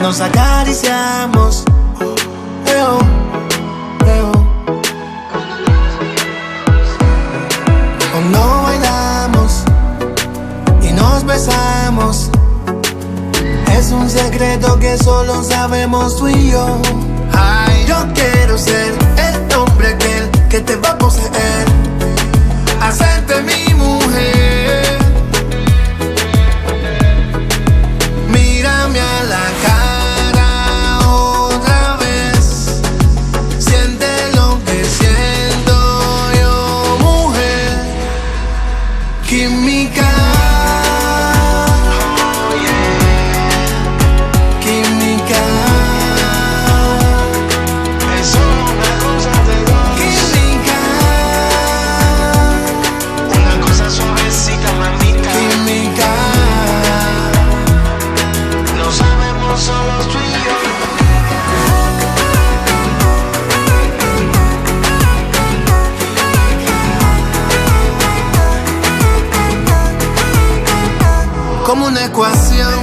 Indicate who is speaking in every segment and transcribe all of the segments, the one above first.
Speaker 1: nos acariciamos. Eo, eo. Cuando bailamos y nos besamos, es un secreto que solo sabemos tú y yo. Ay, yo quiero ser el hombre aquel que te va a poseer, hacerte mi mujer. Mírame a la cara otra vez, siente lo que siento yo, mujer. Química. Como una ecuación,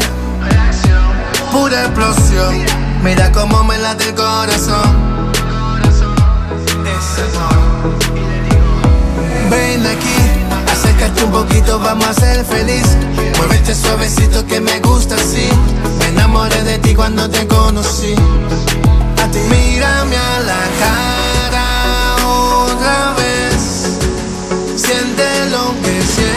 Speaker 1: pura explosión. Mira cómo me late el corazón. Ven aquí, acércate un poquito, vamos a ser feliz. Muévete suavecito que me gusta así. Me enamoré de ti cuando te conocí. A ti. Mírame a la cara otra vez, siente lo que siento